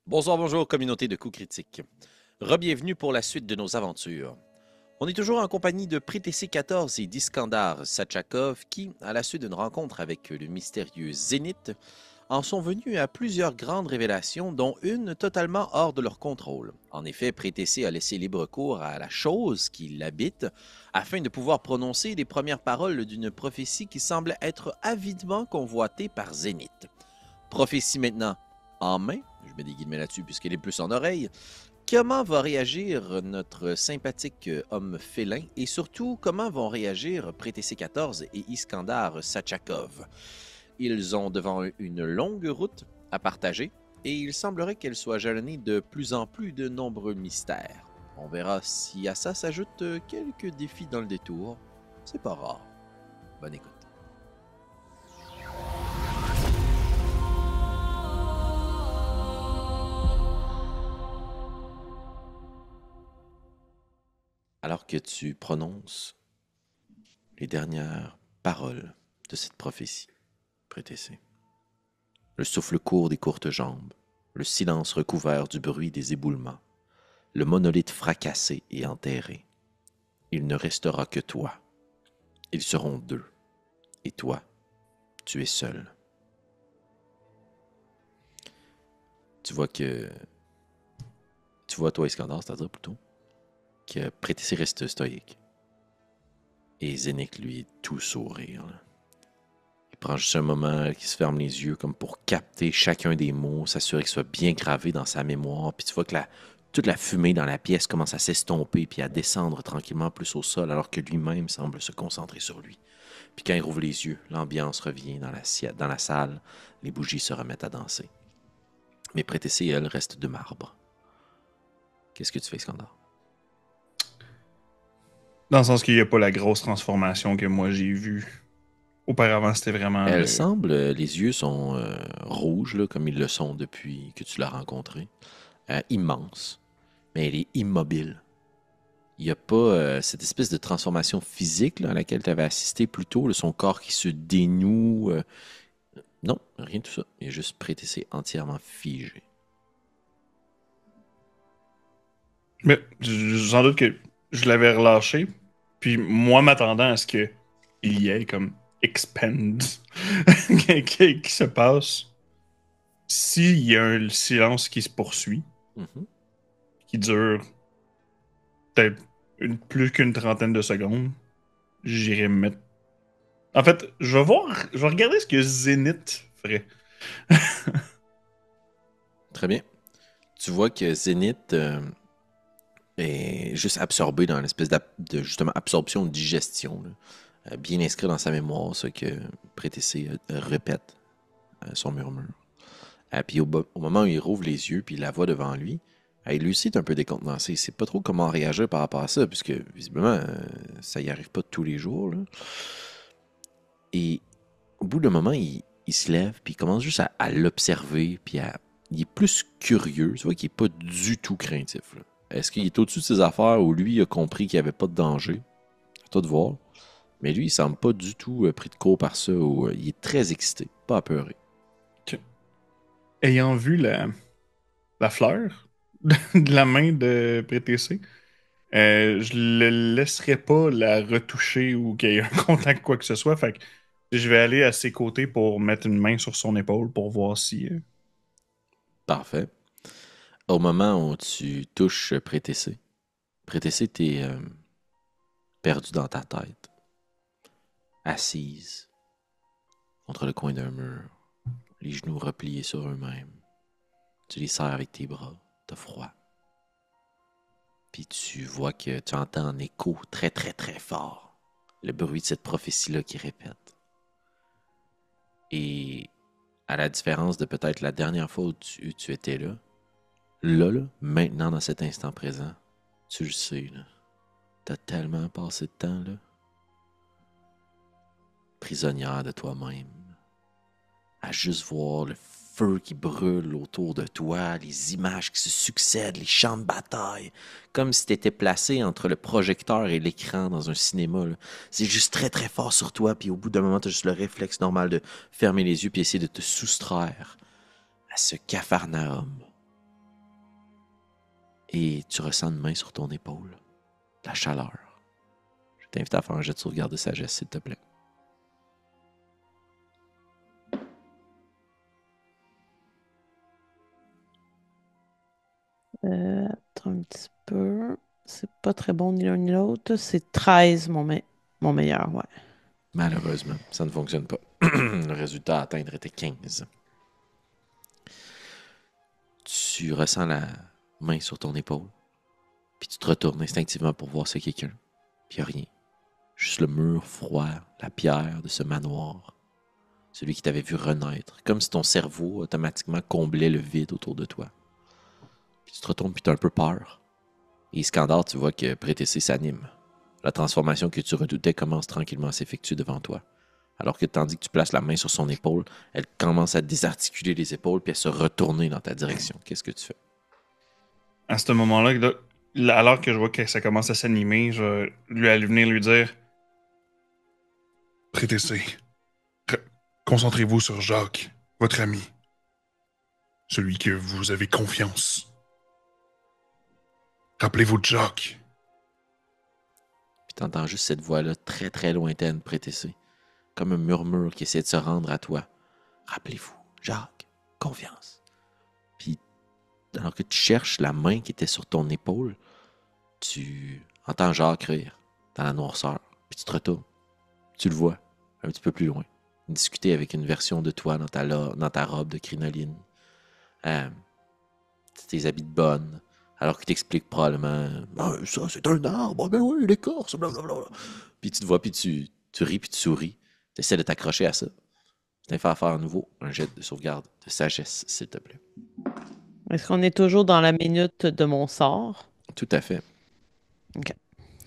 Bonsoir, bonjour, communauté de coups critiques. Rebienvenue pour la suite de nos aventures. On est toujours en compagnie de Prétessé 14 et d'Iskandar Sachakov qui, à la suite d'une rencontre avec le mystérieux Zénith, en sont venus à plusieurs grandes révélations, dont une totalement hors de leur contrôle. En effet, Prétessé a laissé libre cours à la chose qui l'habite afin de pouvoir prononcer les premières paroles d'une prophétie qui semble être avidement convoitée par Zénith. Prophétie maintenant en main, je mets des guillemets là-dessus puisqu'elle est plus en oreille. Comment va réagir notre sympathique homme félin et surtout comment vont réagir Prétessé 14 et Iskandar Sachakov? Ils ont devant eux une longue route à partager et il semblerait qu'elle soit jalonnée de plus en plus de nombreux mystères. On verra si à ça s'ajoutent quelques défis dans le détour. C'est pas rare. Bonne écoute. Alors que tu prononces les dernières paroles de cette prophétie, Prétessé, le souffle court des courtes jambes, le silence recouvert du bruit des éboulements, le monolithe fracassé et enterré. Il ne restera que toi. Ils seront deux. Et toi, tu es seul. Tu vois, toi, Iskandar, c'est-à-dire plutôt, que Prétessé reste stoïque. Et Zénith, lui, est tout sourire. Là. Il prend juste un moment, qui se ferme les yeux comme pour capter chacun des mots, s'assurer qu'ils soient bien gravés dans sa mémoire. Puis tu vois que toute la fumée dans la pièce commence à s'estomper puis à descendre tranquillement plus au sol alors que lui-même semble se concentrer sur lui. Puis quand il rouvre les yeux, l'ambiance revient dans la salle, les bougies se remettent à danser. Mais Prétessé, elle, reste de marbre. Qu'est-ce que tu fais, Iskandar? Dans le sens qu'il n'y a pas la grosse transformation que moi j'ai vue. Auparavant, c'était vraiment Elle le. semble, les yeux sont rouges, là, comme ils le sont depuis que tu l'as rencontrée. Immense, mais elle est immobile. Il n'y a pas cette espèce de transformation physique là, à laquelle tu avais assisté plus tôt, là, son corps qui se dénoue. Non, rien de tout ça. Il est juste Prétessé entièrement figé. Mais sans doute que je l'avais relâché. Puis moi, m'attendant à ce qu'il y ait comme expand qui se passe. S'il y a un silence qui se poursuit, Mhm. qui dure peut-être plus qu'une trentaine de secondes, j'irai me mettre. En fait, je vais regarder ce que Zénith ferait. Très bien. Tu vois que Zénith est juste absorbé dans l'espèce de justement absorption de digestion. Là. Bien inscrit dans sa mémoire, ce que Prétessé répète son murmure. Puis au moment où il rouvre les yeux, puis il la voit devant lui, lui aussi est un peu décontenancé. Il sait pas trop comment réagir par rapport à ça, puisque visiblement, ça y arrive pas tous les jours. Là. Et au bout d'un moment, il se lève, puis il commence juste à l'observer, puis il est plus curieux. Tu vois qu'il est pas du tout craintif. Là. Est-ce qu'il est au-dessus de ses affaires ou lui il a compris qu'il n'y avait pas de danger? À toi de voir. Mais lui, il semble pas du tout pris de court par ça, ou il est très excité, pas apeuré. Que- Ayant vu la fleur de la main de PTC, je le laisserai pas la retoucher ou qu'il y ait un contact quoi que ce soit. Fait que je vais aller à ses côtés pour mettre une main sur son épaule pour voir si. Parfait. Au moment où tu touches Prétessé, Prétessé, t'es perdu dans ta tête, assise contre le coin d'un mur, les genoux repliés sur eux-mêmes. Tu les serres avec tes bras, t'as froid. Puis tu vois que tu entends en écho très très très fort le bruit de cette prophétie-là qui répète. Et à la différence de peut-être la dernière fois où tu étais là, là, maintenant dans cet instant présent, tu le sais, là. T'as tellement passé de temps, là. Prisonnière de toi-même. À juste voir le feu qui brûle autour de toi, les images qui se succèdent, les champs de bataille, comme si t'étais placé entre le projecteur et l'écran dans un cinéma. Là. C'est juste très très fort sur toi, puis au bout d'un moment, t'as juste le réflexe normal de fermer les yeux puis essayer de te soustraire à ce capharnaüm et tu ressens une main sur ton épaule. La chaleur. Je t'invite à faire un jet de sauvegarde de sagesse, s'il te plaît. Attends un petit peu. C'est pas très bon ni l'un ni l'autre. C'est 13, mon meilleur, ouais. Malheureusement, ça ne fonctionne pas. Le résultat à atteindre était 15. Tu ressens la main sur ton épaule, puis tu te retournes instinctivement pour voir si c'est quelqu'un. Puis il n'y a rien. Juste le mur froid, la pierre de ce manoir. Celui qui t'avait vu renaître. Comme si ton cerveau automatiquement comblait le vide autour de toi. Puis tu te retournes, puis tu as un peu peur. Et Iskandar, tu vois que Prétessé s'anime. La transformation que tu redoutais commence tranquillement à s'effectuer devant toi. Alors que tandis que tu places la main sur son épaule, elle commence à désarticuler les épaules puis à se retourner dans ta direction. Qu'est-ce que tu fais? À ce moment-là, alors que je vois que ça commence à s'animer, je vais venir lui dire Prétessez. Concentrez-vous sur Jacques, votre ami. Celui que vous avez confiance. Rappelez-vous de Jacques. Puis t'entends juste cette voix-là très très lointaine, Prétessé. Comme un murmure qui essaie de se rendre à toi. Rappelez-vous, Jacques, confiance. Puis, alors que tu cherches la main qui était sur ton épaule, tu entends Jacques rire dans la noirceur. Puis tu te retournes. Tu le vois, un petit peu plus loin. Discuter avec une version de toi dans ta robe de crinoline. Tes habits de bonne. Alors qu'il t'explique probablement ça, c'est un arbre, ben oui, l'écorce, blablabla. Puis tu te vois, puis tu ris, puis tu souris. Tu essaies de t'accrocher à ça. Je t'invite à faire à nouveau un jet de sauvegarde de sagesse, s'il te plaît. Est-ce qu'on est toujours dans la minute de mon sort? Tout à fait. OK.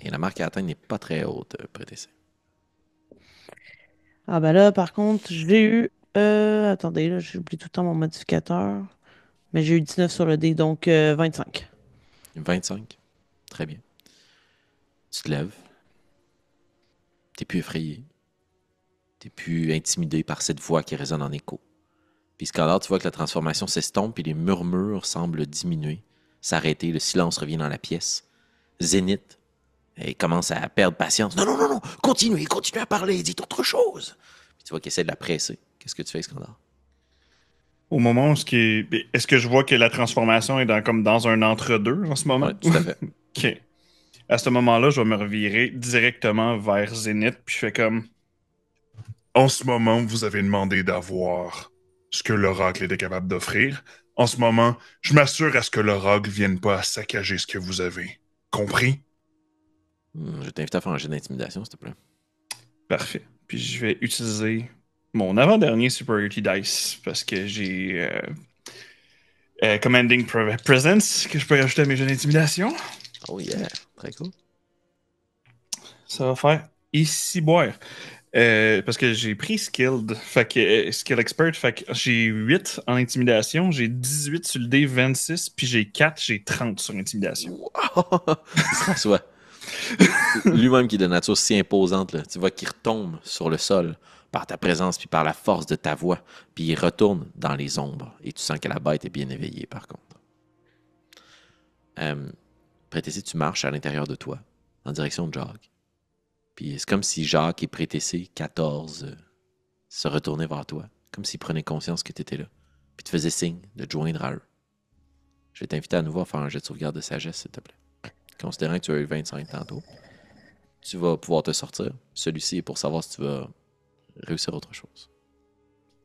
Et la marque à atteindre n'est pas très haute, Prétessé. Ah ben là, par contre, j'ai eu... attendez, là, j'oublie tout le temps mon modificateur. Mais j'ai eu 19 sur le dé, donc 25. 25. Très bien. Tu te lèves. T'es plus effrayé. T'es plus intimidé par cette voix qui résonne en écho. Puis Skandar, tu vois que la transformation s'estompe et les murmures semblent diminuer, s'arrêter, le silence revient dans la pièce. Zénith, elle commence à perdre patience. Non, non, non, non, continuez à parler, dites autre chose. Puis tu vois qu'elle essaie de la presser. Qu'est-ce que tu fais, Skandar? au moment où est-ce que je vois que la transformation est comme dans un entre-deux en ce moment? Oui, tout à fait. OK. À ce moment-là, je vais me revirer directement vers Zénith, puis je fais comme... En ce moment, vous avez demandé d'avoir ce que l'oracle était capable d'offrir. En ce moment, je m'assure à ce que l'oracle vienne pas à saccager ce que vous avez. Compris? Je t'invite à faire un jeu d'intimidation, s'il te plaît. Parfait. Puis je vais utiliser mon avant-dernier Superiority Dice, parce que j'ai Commanding Presence, que je peux rajouter à mes jeux d'intimidation. Oh yeah, très cool. Ça va faire ici boire. Parce que j'ai pris Skilled, fait que, Skill Expert, fait que j'ai 8 en intimidation, j'ai 18 sur le dé, 26, puis j'ai 4, j'ai 30 sur intimidation. Il se rassoit. Lui-même qui est de nature si imposante, là, tu vois qu'il retombe sur le sol par ta présence puis par la force de ta voix, puis il retourne dans les ombres. Et tu sens que la bête est bien éveillée, par contre. Prétessé, tu marches à l'intérieur de toi, en direction de Jacques. Puis c'est comme si Jacques et Prétessé, 14, se retournaient vers toi, comme s'ils prenaient conscience que tu étais là. Puis tu faisais signe de te joindre à eux. Je vais t'inviter à nouveau à faire un jet de sauvegarde de sagesse, s'il te plaît. Considérant que tu as eu 25 tantôt, tu vas pouvoir te sortir. Celui-ci est pour savoir si tu vas réussir autre chose.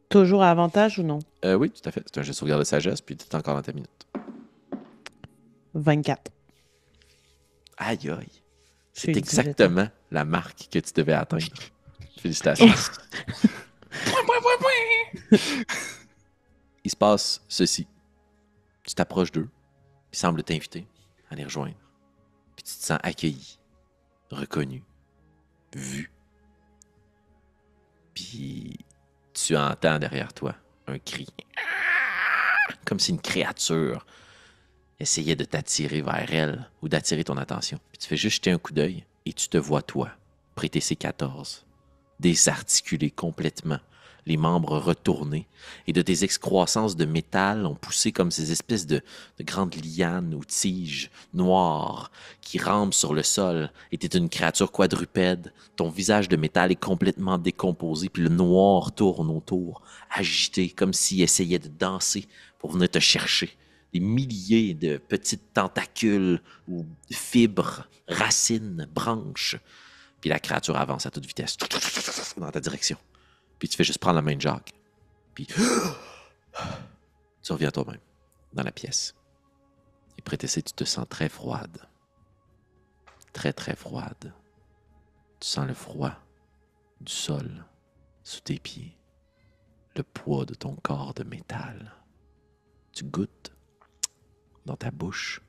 Toujours à avantage ou non? Oui, tout à fait. C'est un jet de sauvegarde de sagesse, puis tu es encore dans ta minute. 24. Aïe aïe. J'ai C'est eu 18 exactement la marque que tu devais atteindre. Félicitations. Il se passe ceci. Tu t'approches d'eux, ils semblent t'inviter à les rejoindre. Puis tu te sens accueilli, reconnu, vu. Puis tu entends derrière toi un cri. Comme si une créature essayait de t'attirer vers elle ou d'attirer ton attention. Puis tu fais juste jeter un coup d'œil et tu te vois, toi, Prétessé 14, désarticulé complètement, les membres retournés, et de tes excroissances de métal ont poussé comme ces espèces de grandes lianes ou tiges noires qui rampent sur le sol. Et t'es une créature quadrupède. Ton visage de métal est complètement décomposé, puis le noir tourne autour, agité, comme s'il essayait de danser pour venir te chercher. Des milliers de petites tentacules ou fibres, racines, branches. Puis la créature avance à toute vitesse dans ta direction. Puis tu fais juste prendre la main de Jacques. Puis tu reviens toi-même dans la pièce. Et Prétessé, tu te sens très froide. Très, très froide. Tu sens le froid du sol sous tes pieds. Le poids de ton corps de métal. Tu goûtes dans ta bouche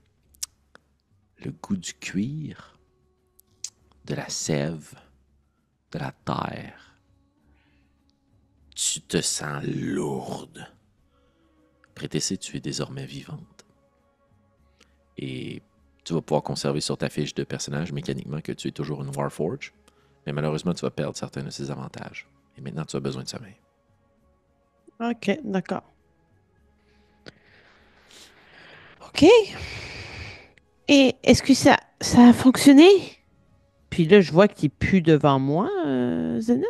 le goût du cuir, de la sève, de la terre. Tu te sens lourde. Prétessé, tu es désormais vivante. Et tu vas pouvoir conserver sur ta fiche de personnage mécaniquement que tu es toujours une Warforge, mais malheureusement, tu vas perdre certains de ses avantages. Et maintenant, tu as besoin de sommeil. Ok, d'accord. Ok. Et est-ce que ça a fonctionné? Puis là, je vois qu'il n'est plus devant moi, Zena.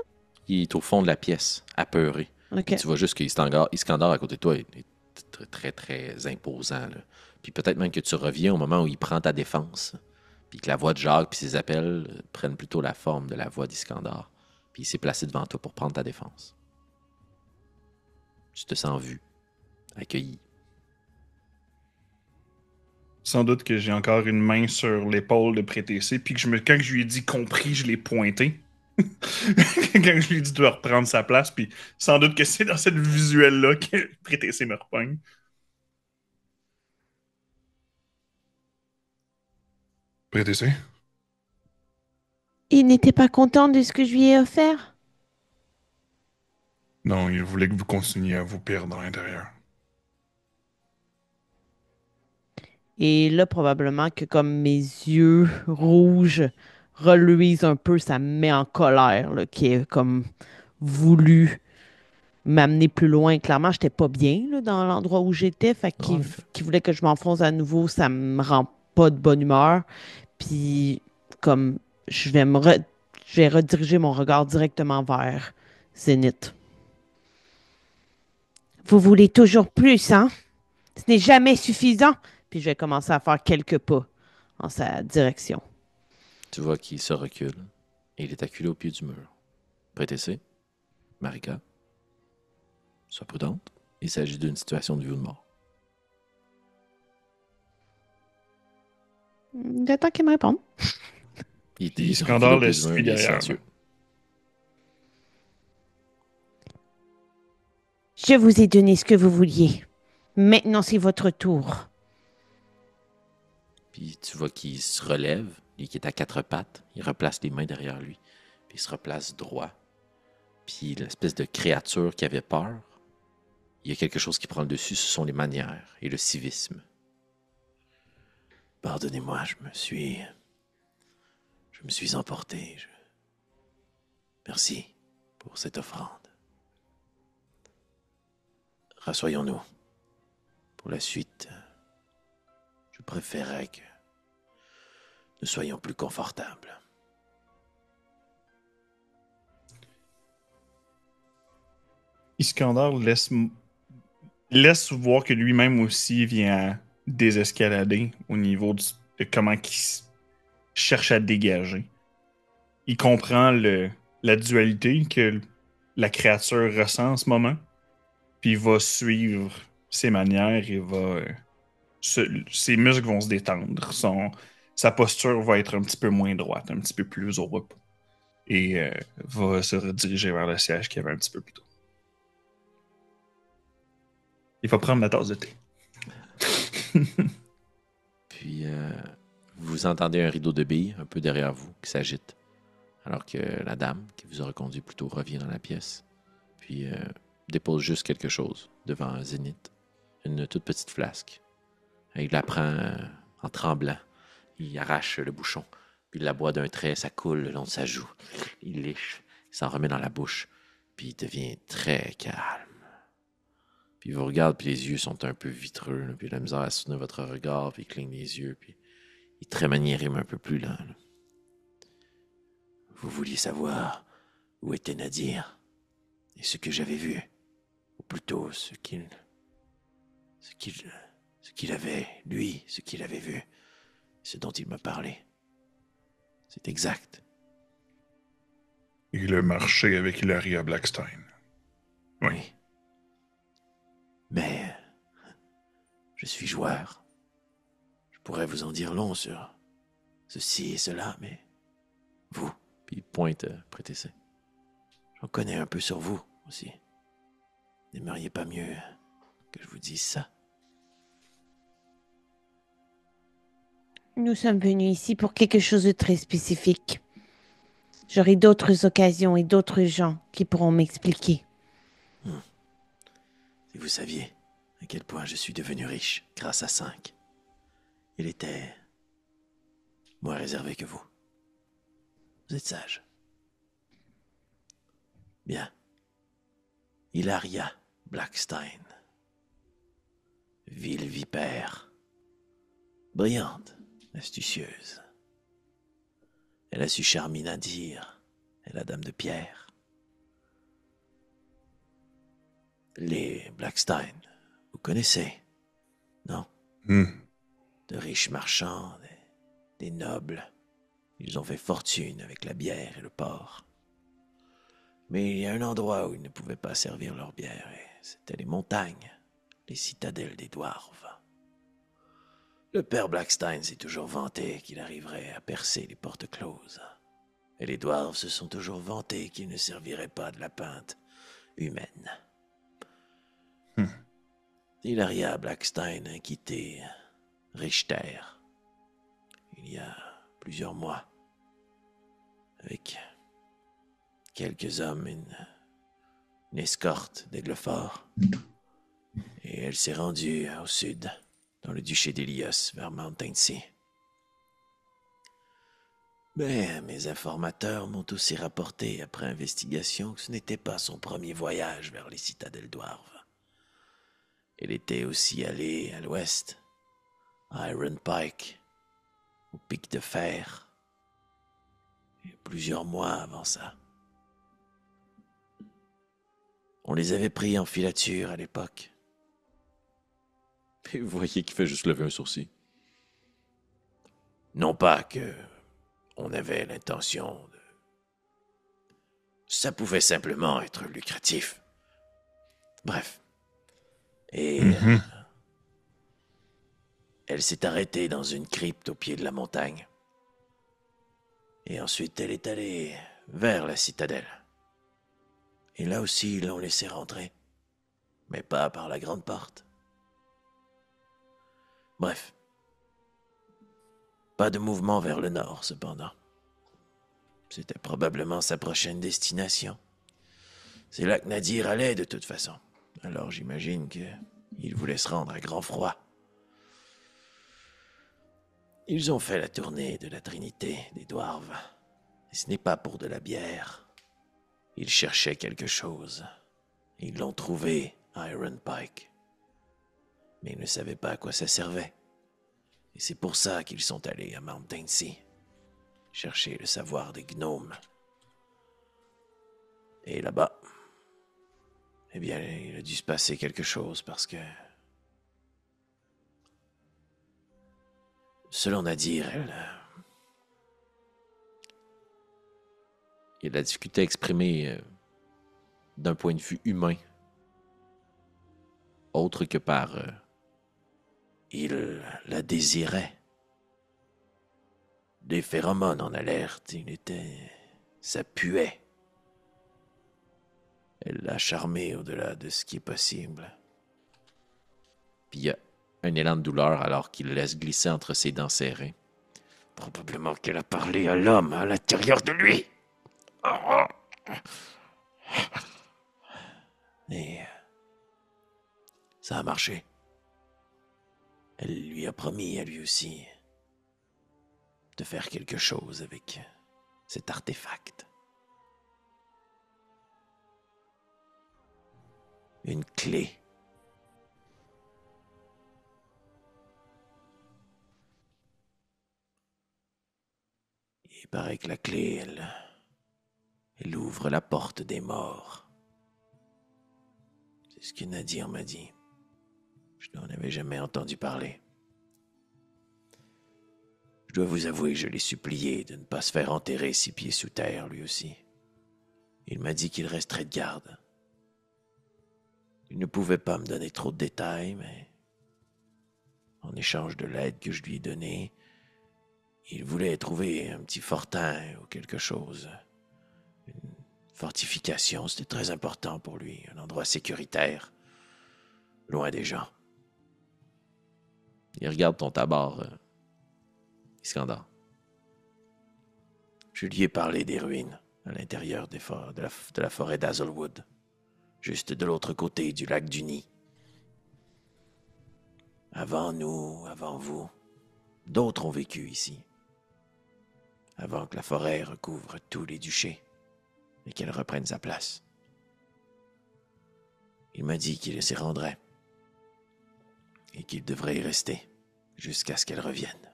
Il est au fond de la pièce, apeuré. Ok. Et tu vois juste qu'Iskandar à côté de toi est très, très, très imposant. Là. Puis peut-être même que tu reviens au moment où il prend ta défense. Puis que la voix de Jacques puis ses appels prennent plutôt la forme de la voix d'Iskandar. Puis il s'est placé devant toi pour prendre ta défense. Tu te sens vu, accueilli. Sans doute que j'ai encore une main sur l'épaule de Prétessé, puis que quand je lui ai dit compris, je l'ai pointé. Quand je lui ai dit de reprendre sa place, puis sans doute que c'est dans cette visuelle-là que Prétessé me repogne. Prétessé? Il n'était pas content de ce que je lui ai offert? Non, il voulait que vous continuiez à vous perdre à l'intérieur. Et là, probablement que comme mes yeux rouges reluisent un peu, ça me met en colère, là, qui est comme voulu m'amener plus loin. Clairement, j'étais pas bien là, dans l'endroit où j'étais. Fait Ouais. qu'il voulait que je m'enfonce à nouveau, ça me rend pas de bonne humeur. Puis, comme je vais rediriger mon regard directement vers Zénith. Vous voulez toujours plus, hein? Ce n'est jamais suffisant. Puis je vais commencer à faire quelques pas en sa direction. Tu vois qu'il se recule et il est acculé au pied du mur. Prétessé, Marika, sois prudente. Il s'agit d'une situation de vie ou de mort. J'attends qu'il me réponde. Il se Iskandar recule au pied le du mur, suit il est derrière. silencieux. Je vous ai donné ce que vous vouliez. Maintenant, c'est votre tour. Puis tu vois qu'il se relève, et qu'il est à quatre pattes. Il replace les mains derrière lui. Puis il se replace droit. Puis l'espèce de créature qui avait peur, il y a quelque chose qui prend le dessus, ce sont les manières et le civisme. Pardonnez-moi, je me suis emporté. Merci pour cette offrande. Rassoyons-nous. Pour la suite, je préférerais que nous soyons plus confortables. Iskandar laisse voir que lui-même aussi vient à désescalader au niveau de comment il cherche à dégager. Il comprend la dualité que la créature ressent en ce moment, puis il va suivre ses manières et ses muscles vont se détendre. Sa posture va être un petit peu moins droite, un petit peu plus au repos. Et va se rediriger vers le siège qu'il y avait un petit peu plus tôt. Il va prendre la tasse de thé. Puis, vous entendez un rideau de billes un peu derrière vous qui s'agite, alors que la dame qui vous a reconduit plus tôt revient dans la pièce, puis dépose juste quelque chose devant Zénith, une toute petite flasque. Et il la prend en tremblant. Il arrache le bouchon, puis il la boit d'un trait, ça coule le long de sa joue. Il liche, il s'en remet dans la bouche. puis il devient très calme. Puis il vous regarde, puis les yeux sont un peu vitreux, là, puis il a la misère à soutenir votre regard, puis il cligne les yeux, puis il trémaniérime un peu plus lent. Là. Vous vouliez savoir où était Nadir et ce que j'avais vu, ou plutôt ce qu'il avait, lui, ce qu'il avait vu, ce dont il m'a parlé. C'est exact. Il a marché avec Hilaria Blackstein. Oui. Mais je suis joueur. Je pourrais vous en dire long sur ceci et cela, mais vous, puis il pointe Prétessé. J'en connais un peu sur vous aussi. N'aimeriez pas mieux que je vous dise ça? Nous sommes venus ici pour quelque chose de très spécifique. J'aurai d'autres occasions et d'autres gens qui pourront m'expliquer. Si vous saviez à quel point je suis devenu riche grâce à 5. Il était moins réservé que vous. Vous êtes sage. Bien. Hilaria Blackstein. Ville vipère. Brillante, astucieuse. Elle a su charmer Nadir et la Dame de Pierre. Les Blackstein, vous connaissez, non? De riches marchands, des nobles. Ils ont fait fortune avec la bière et le porc. Mais il y a un endroit où ils ne pouvaient pas servir leur bière, et c'était les montagnes, les citadelles des Dwarves. Le père Blackstein s'est toujours vanté qu'il arriverait à percer les portes closes. Et les Dwarves se sont toujours vantés qu'ils ne serviraient pas de la pinte humaine. Hilaria Blackstein a quitté Richter il y a plusieurs mois avec quelques hommes, une escorte d'Aiglefort, et elle s'est rendue au sud, dans le duché d'Elios, vers Mountain-Sea. Mais mes informateurs m'ont aussi rapporté, après investigation, que ce n'était pas son premier voyage vers les citadelles Dwarves. Elle était aussi allée à l'ouest, à Iron Pike, au Pic de Fer, et plusieurs mois avant ça. On les avait pris en filature à l'époque. Et vous voyez qu'il fait juste lever un sourcil. Non pas que on avait l'intention de... Ça pouvait simplement être lucratif. Bref. Et elle s'est arrêtée dans une crypte au pied de la montagne. Et ensuite, elle est allée vers la citadelle. Et là aussi, ils l'ont laissée rentrer. Mais pas par la grande porte. Bref. Pas de mouvement vers le nord, cependant. C'était probablement sa prochaine destination. C'est là que Nadir allait, de toute façon. Alors j'imagine qu'il voulait se rendre à grand froid. Ils ont fait la tournée de la Trinité des Dwarves. Et ce n'est pas pour de la bière. Ils cherchaient quelque chose. Ils l'ont trouvé à Iron Pike. Mais ils ne savaient pas à quoi ça servait. Et c'est pour ça qu'ils sont allés à Mountain-Sea, chercher le savoir des gnomes. Et là-bas, eh bien, il a dû se passer quelque chose parce que... Selon Nadir, il a de la difficulté à exprimer d'un point de vue humain, autre que par... il la désirait. Des phéromones en alerte, ça puait. Elle l'a charmé au-delà de ce qui est possible. Puis il y a un élan de douleur alors qu'il laisse glisser entre ses dents serrées. Probablement qu'elle a parlé à l'homme à l'intérieur de lui. Et ça a marché. Elle lui a promis à lui aussi de faire quelque chose avec cet artefact. une clé. Il paraît que la clé, elle ouvre la porte des morts. C'est ce que Nadir m'a dit. Je n'en avais jamais entendu parler. Je dois vous avouer que je l'ai supplié de ne pas se faire enterrer 6 pieds sous terre, lui aussi. Il m'a dit qu'il resterait de garde. Il ne pouvait pas me donner trop de détails, mais en échange de l'aide que je lui ai donnée, il voulait trouver un petit fortin ou quelque chose. Une fortification, c'était très important pour lui, un endroit sécuritaire, loin des gens. Il regarde ton tabard, Iskandar. Je lui ai parlé des ruines à l'intérieur de la forêt d'Hazelwood, juste de l'autre côté du lac du Nid. Avant nous, avant vous, d'autres ont vécu ici. Avant que la forêt recouvre tous les duchés et qu'elle reprenne sa place. Il m'a dit qu'il s'y rendrait et qu'il devrait y rester jusqu'à ce qu'elle revienne.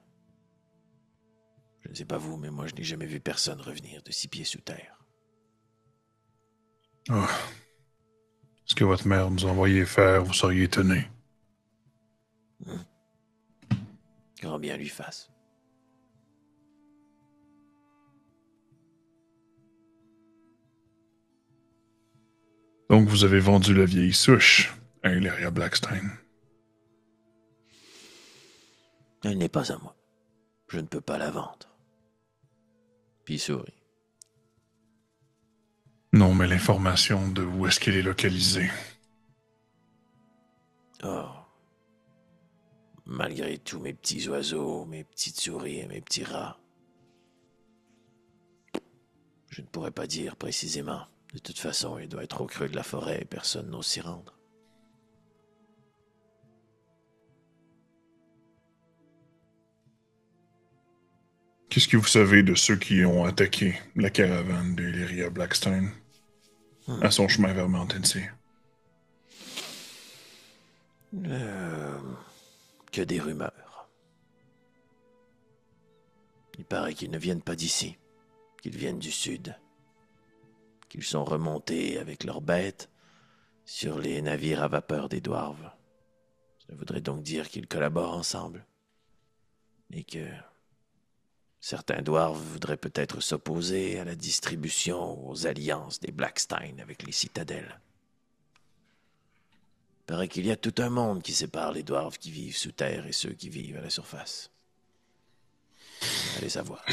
Je ne sais pas vous, mais moi je n'ai jamais vu personne revenir de 6 pieds sous terre. Oh. Ce que votre mère nous a envoyé faire, vous seriez étonné. Grand bien lui fasse. Donc vous avez vendu la vieille souche à Illyria Blackstein. Elle n'est pas à moi. Je ne peux pas la vendre. Puis il sourit. Non, mais l'information de où est-ce qu'elle est localisée. Oh. Malgré tous mes petits oiseaux, mes petites souris et mes petits rats, je ne pourrais pas dire précisément. De toute façon, il doit être au creux de la forêt et personne n'ose s'y rendre. Qu'est-ce que vous savez de ceux qui ont attaqué la caravane de Illyria Blackstein à son chemin vers Mountain-Sea? Que des rumeurs. Il paraît qu'ils ne viennent pas d'ici, qu'ils viennent du sud, qu'ils sont remontés avec leurs bêtes sur les navires à vapeur des Dwarves. Ça voudrait donc dire qu'ils collaborent ensemble. Et que certains Dwarves voudraient peut-être s'opposer à la distribution, aux alliances des Blackstein avec les citadelles. Il paraît qu'il y a tout un monde qui sépare les Dwarves qui vivent sous terre et ceux qui vivent à la surface. Allez savoir.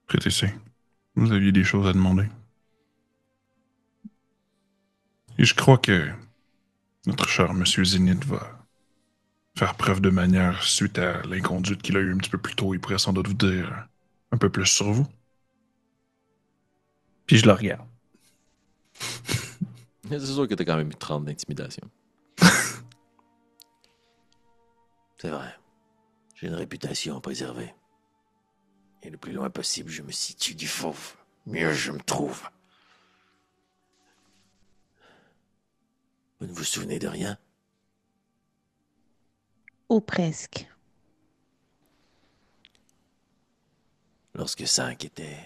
Prêtez-y. Vous aviez des choses à demander. Et je crois que notre cher Monsieur Zénith va faire preuve de manière suite à l'inconduite qu'il a eue un petit peu plus tôt. Il pourrait sans doute vous dire un peu plus sur vous. Puis je le regarde. C'est sûr que t'as quand même eu 30 d'intimidation. C'est vrai. J'ai une réputation à préserver. Et le plus loin possible, je me situe du fauve. Mieux je me trouve. Vous ne vous souvenez de rien? Ou presque. Lorsque 5 était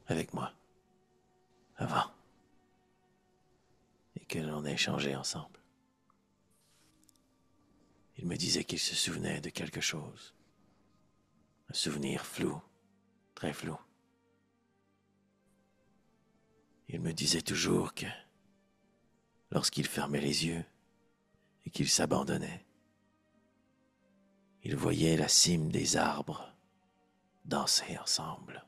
avec moi. Avant. Et que l'on a échangé ensemble. Il me disait qu'il se souvenait de quelque chose. Un souvenir flou. Très flou. Il me disait toujours que lorsqu'il fermait les yeux et qu'il s'abandonnait, il voyait la cime des arbres danser ensemble.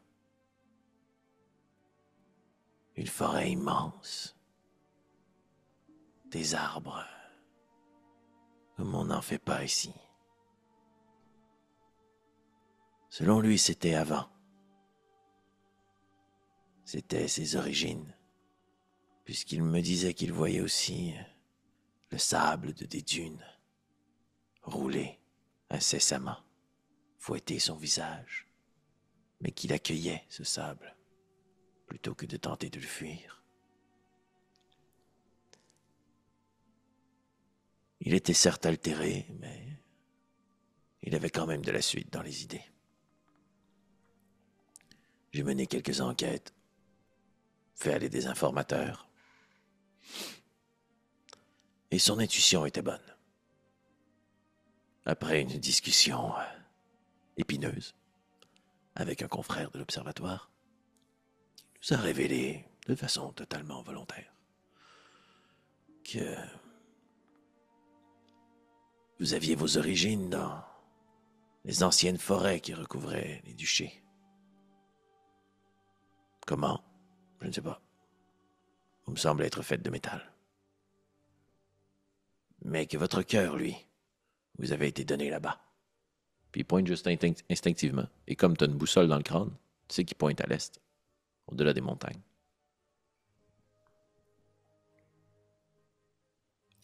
Une forêt immense. Des arbres comme on n'en fait pas ici. Selon lui, c'était avant. C'était ses origines, puisqu'il me disait qu'il voyait aussi le sable des dunes rouler incessamment, fouetter son visage, mais qu'il accueillait ce sable, plutôt que de tenter de le fuir. Il était certes altéré, mais il avait quand même de la suite dans les idées. J'ai mené quelques enquêtes, fait aller des informateurs, et son intuition était bonne. Après une discussion épineuse avec un confrère de l'observatoire, il nous a révélé de façon totalement volontaire que vous aviez vos origines dans les anciennes forêts qui recouvraient les duchés. Comment? Je ne sais pas. Vous me semblez être faite de métal. Mais que votre cœur, lui, vous avez été donné là-bas. Puis il pointe juste instinctivement. Et comme tu as une boussole dans le crâne, tu sais qu'il pointe à l'est, au-delà des montagnes.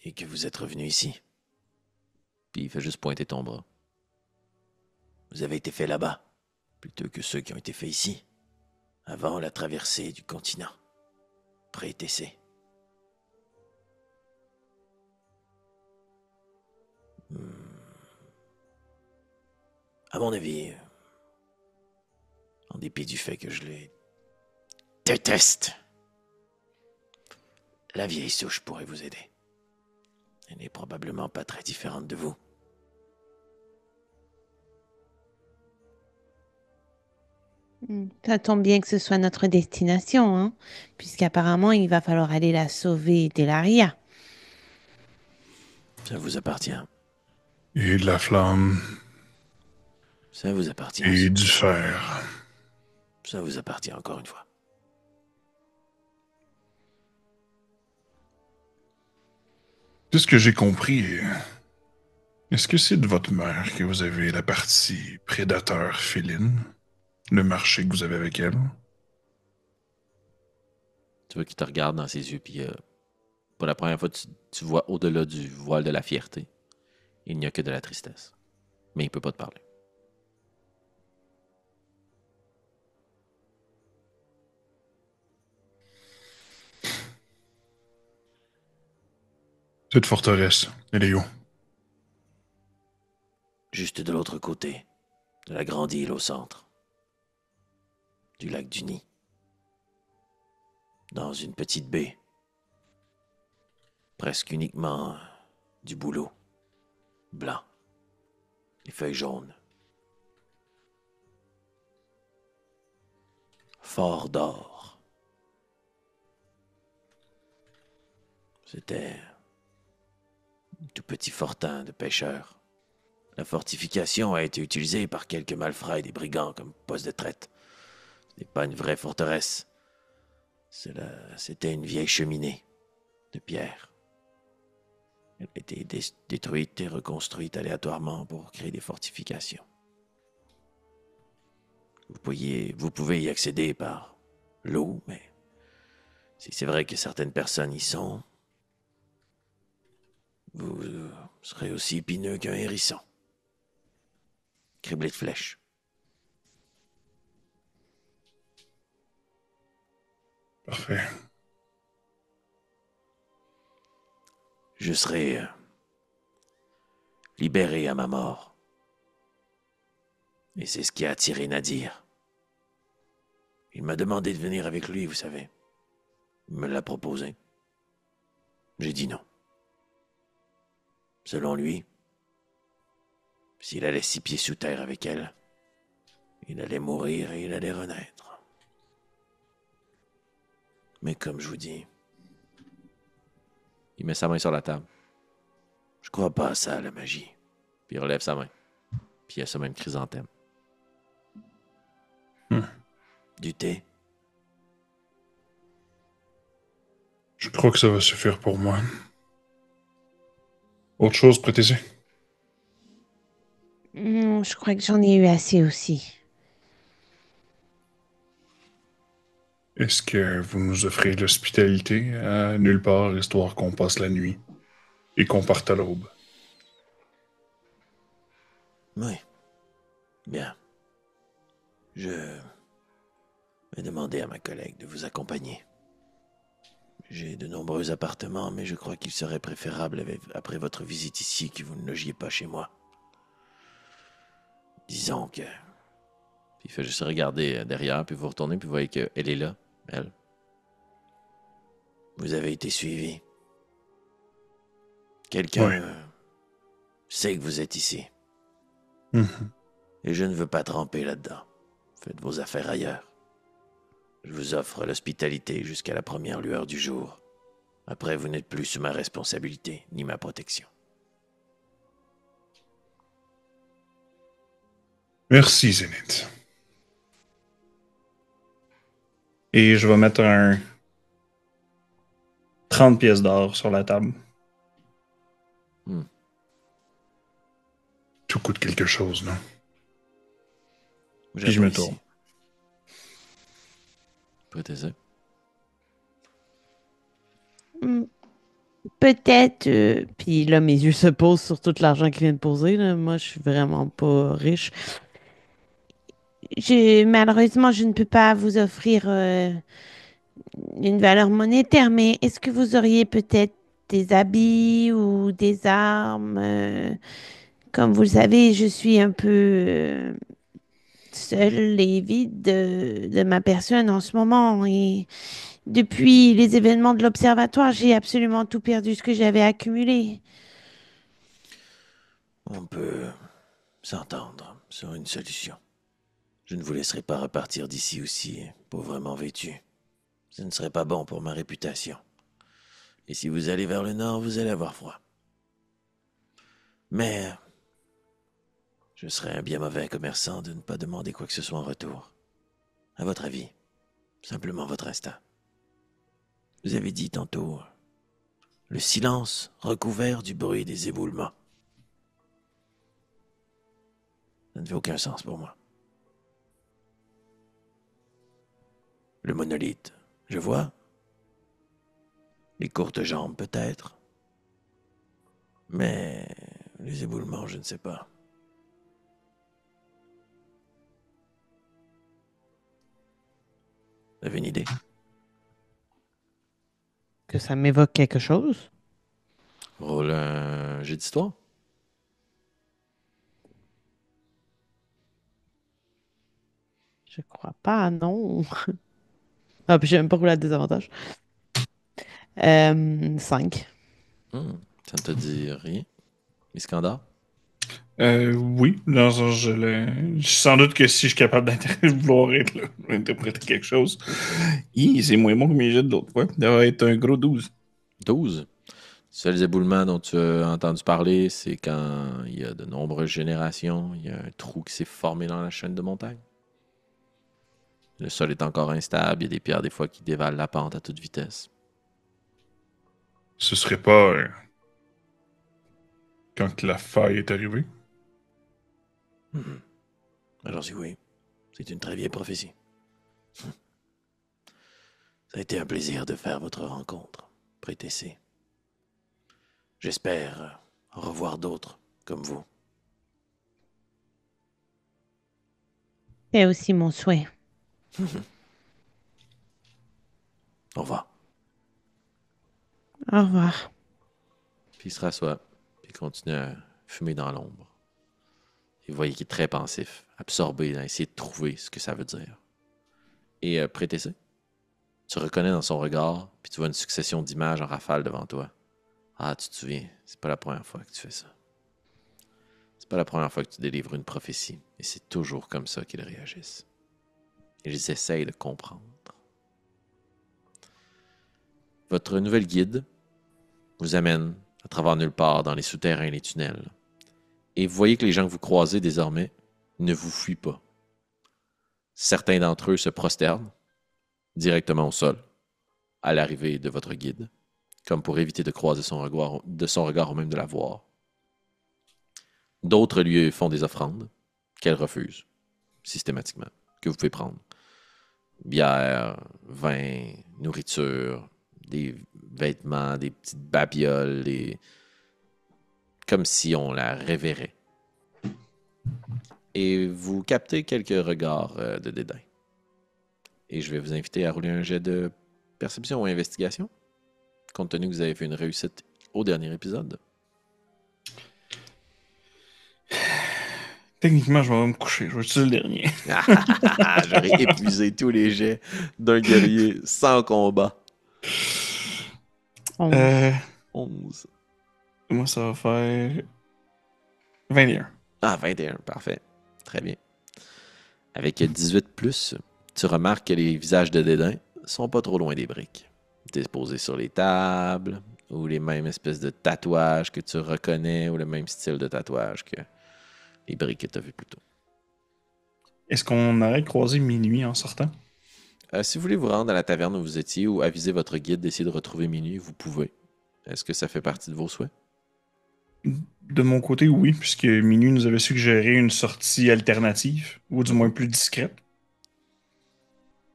Et que vous êtes revenu ici. Puis il fait juste pointer ton bras. Vous avez été fait là-bas, plutôt que ceux qui ont été faits ici, avant la traversée du continent, pré-TC. À mon avis, en dépit du fait que je les déteste, la vieille souche pourrait vous aider. Elle n'est probablement pas très différente de vous. Ça tombe bien que ce soit notre destination, hein, puisqu'apparemment il va falloir aller la sauver d'Elaria. Ça vous appartient. Et de la flamme, Ça vous appartient et aussi. du fer. Ça vous appartient encore une fois. De ce que j'ai compris, est-ce que c'est de votre mère que vous avez la partie prédateur féline? Le marché que vous avez avec elle? Tu vois qu'il te regarde dans ses yeux, puis pour la première fois, tu vois au-delà du voile de la fierté. Il n'y a que de la tristesse. Mais il peut pas te parler. Cette forteresse, elle est où? Juste de l'autre côté, de la grande île au centre, du lac du Nid, dans une petite baie, presque uniquement du bouleau, blanc, les feuilles jaunes, fort d'or. C'était un tout petit fortin de pêcheurs. La fortification a été utilisée par quelques malfrats et des brigands comme poste de traite. Ce n'est pas une vraie forteresse. C'était une vieille cheminée de pierre. Elle a été détruite et reconstruite aléatoirement pour créer des fortifications. Vous pouvez y accéder par l'eau, mais si c'est vrai que certaines personnes y sont, vous serez aussi épineux qu'un hérisson. Criblé de flèches. Parfait. Je serai libéré à ma mort. Et c'est ce qui a attiré Nadir. Il m'a demandé de venir avec lui, vous savez. Il me l'a proposé. J'ai dit non. Selon lui, s'il allait 6 pieds sous terre avec elle, il allait mourir et il allait renaître. Mais comme je vous dis, il met sa main sur la table. Je crois pas à ça, la magie. Puis il relève sa main. Puis il y a ce même chrysanthème. Du thé? Je crois que ça va suffire pour moi. Autre chose, prêtez-y. Je crois que j'en ai eu assez aussi. Est-ce que vous nous offrez l'hospitalité à nulle part, histoire qu'on passe la nuit et qu'on parte à l'aube? Oui. Bien. Je vais demander à ma collègue de vous accompagner. J'ai de nombreux appartements, mais je crois qu'il serait préférable, après votre visite ici, que vous ne logiez pas chez moi. Disons que... Puis il fait juste regarder derrière, puis vous retournez, puis vous voyez qu'elle est là, elle. Vous avez été suivi. Quelqu'un sait que vous êtes ici. Et je ne veux pas tremper là-dedans. Faites vos affaires ailleurs. Je vous offre l'hospitalité jusqu'à la première lueur du jour. Après, vous n'êtes plus sous ma responsabilité, ni ma protection. Merci, Zénith. Et je vais mettre un 30 pièces d'or sur la table. Tout coûte quelque chose, non? Puis je me tourne. Prêtez-y. Peut-être. Puis là, mes yeux se posent sur tout l'argent qu'il vient de poser. Là. Moi, je suis vraiment pas riche. Malheureusement, je ne peux pas vous offrir une valeur monétaire, mais est-ce que vous auriez peut-être des habits ou des armes? Comme vous le savez, je suis un peu seule et vide de ma personne en ce moment. Et depuis les événements de l'observatoire, j'ai absolument tout perdu ce que j'avais accumulé. On peut s'entendre sur une solution. Je ne vous laisserai pas repartir d'ici aussi, pauvrement vêtu. Ce ne serait pas bon pour ma réputation. Et si vous allez vers le nord, vous allez avoir froid. Mais je serais un bien mauvais commerçant de ne pas demander quoi que ce soit en retour. À votre avis, simplement votre instinct. Vous avez dit tantôt le silence recouvert du bruit des éboulements. Ça ne fait aucun sens pour moi. Le monolithe, je vois. Les courtes jambes, peut-être. Mais les éboulements, je ne sais pas. Vous avez une idée? Que ça m'évoque quelque chose? Roule un jet d'histoire. Je crois pas, non. Ah, puis j'ai même pas roulé à désavantage. 5. Ça ne te dit rien. Iskandar? Oui, dans le sens, sans doute que si je suis capable de vouloir interpréter quelque chose, c'est moins bon que mes jets de l'autre fois. Ça va être un gros 12. 12. Seuls éboulements dont tu as entendu parler, c'est quand il y a de nombreuses générations, il y a un trou qui s'est formé dans la chaîne de montagne. Le sol est encore instable, il y a des pierres des fois qui dévalent la pente à toute vitesse. Ce serait pas quand la faille est arrivée? Alors si oui, c'est une très vieille prophétie. Ça a été un plaisir de faire votre rencontre, Prétessé. J'espère en revoir d'autres comme vous. C'est aussi mon souhait. Au revoir. Au revoir. Puis il se rassoit, puis il continue à fumer dans l'ombre. Et vous voyez qu'il est très pensif, absorbé dans essayer de trouver ce que ça veut dire. Et Prétessé, tu reconnais dans son regard, puis tu vois une succession d'images en rafale devant toi. Ah, tu te souviens, c'est pas la première fois que tu fais ça. C'est pas la première fois que tu délivres une prophétie, et c'est toujours comme ça qu'ils réagissent. Ils essayent de comprendre. Votre nouvelle guide vous amène à travers nulle part dans les souterrains et les tunnels. Et vous voyez que les gens que vous croisez désormais ne vous fuient pas. Certains d'entre eux se prosternent directement au sol à l'arrivée de votre guide, comme pour éviter de croiser son regard ou même de la voir. D'autres lui font des offrandes qu'elle refuse systématiquement, que vous pouvez prendre. Bière, vin, nourriture, des vêtements, des petites babioles, comme si on la révérait. Et vous captez quelques regards de dédain. Et je vais vous inviter à rouler un jet de perception ou investigation, compte tenu que vous avez fait une réussite au dernier épisode. Techniquement, je vais me coucher. Je vais utiliser le dernier. J'aurais épuisé tous les jets d'un guerrier sans combat. 11. 11. Moi, ça va faire 21. Ah, 21, parfait. Très bien. Avec 18 plus, tu remarques que les visages de dédain sont pas trop loin des briques. Disposés sur les tables, ou les mêmes espèces de tatouages que tu reconnais, ou le même style de tatouage que les briques que tu as vues plus tôt. Est-ce qu'on aurait croisé minuit en sortant? Si vous voulez vous rendre à la taverne où vous étiez ou aviser votre guide d'essayer de retrouver minuit, vous pouvez. Est-ce que ça fait partie de vos souhaits? De mon côté, oui, puisque Minuit nous avait suggéré une sortie alternative, ou du moins plus discrète,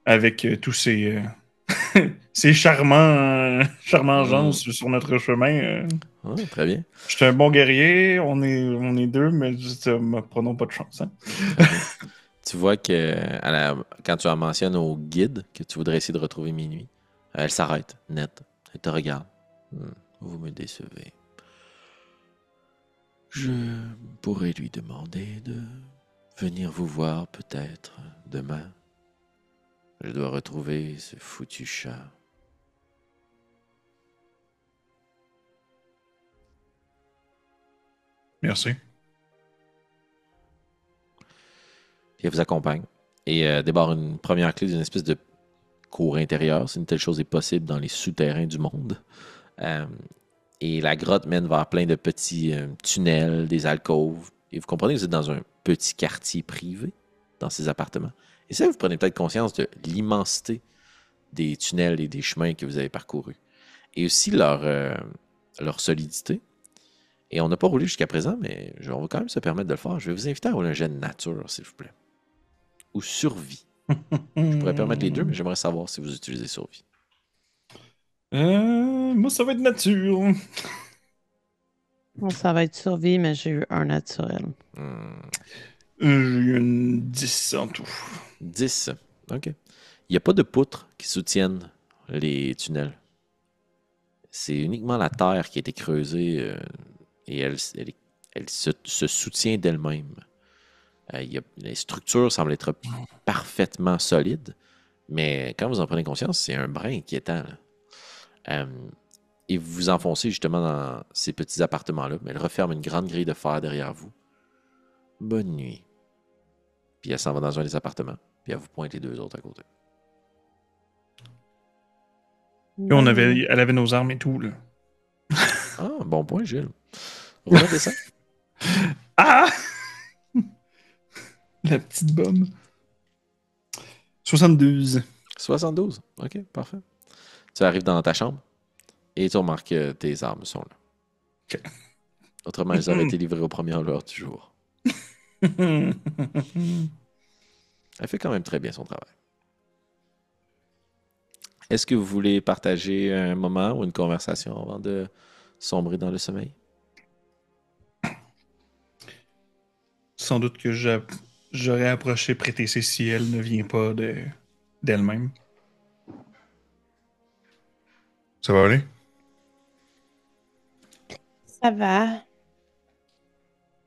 avec tous ces, ces charmants gens sur notre chemin. Ah, très bien. Je suis un bon guerrier, on est deux, mais prenons pas de chance. Hein. Très bien. Tu vois que quand tu en mentionnes au guide que tu voudrais essayer de retrouver minuit, elle s'arrête, net. Elle te regarde. Vous me décevez. Je pourrais lui demander de venir vous voir peut-être demain. Je dois retrouver ce foutu chat. Merci. Puis elle vous accompagne et débarre une première clé d'une espèce de cour intérieure. Si une telle chose est possible dans les souterrains du monde. Et la grotte mène vers plein de petits tunnels, des alcôves. Et vous comprenez que vous êtes dans un petit quartier privé, dans ces appartements. Et ça, vous prenez peut-être conscience de l'immensité des tunnels et des chemins que vous avez parcourus. Et aussi leur solidité. Et on n'a pas roulé jusqu'à présent, mais on va quand même se permettre de le faire. Je vais vous inviter à rouler un jet de nature, s'il vous plaît. Ou survie. Je pourrais permettre les deux, mais j'aimerais savoir si vous utilisez survie. Moi, ça va être nature. Bon, ça va être survie, mais j'ai eu un naturel. J'ai eu une 10 en tout. 10. OK. Il n'y a pas de poutres qui soutiennent les tunnels. C'est uniquement la terre qui a été creusée et elle se soutient d'elle-même. Les structures semblent être parfaitement solides, mais quand vous en prenez conscience, c'est un brin inquiétant. Et vous vous enfoncez justement dans ces petits appartements-là, mais elle referme une grande grille de fer derrière vous. Bonne nuit. Puis elle s'en va dans un des appartements, puis elle vous pointe les deux autres à côté. Puis elle avait nos armes et tout, là. Ah, bon point, Gilles. Remettez ça. Ah! La petite bombe. 72. 72. OK, parfait. Tu arrives dans ta chambre et tu remarques que tes armes sont là. OK. Autrement, elles auraient été livrées aux premières heures du jour. Elle fait quand même très bien son travail. Est-ce que vous voulez partager un moment ou une conversation avant de sombrer dans le sommeil? Sans doute que j'aurais approché Prétessé si elle ne vient pas d'elle-même. Ça va aller? Ça va.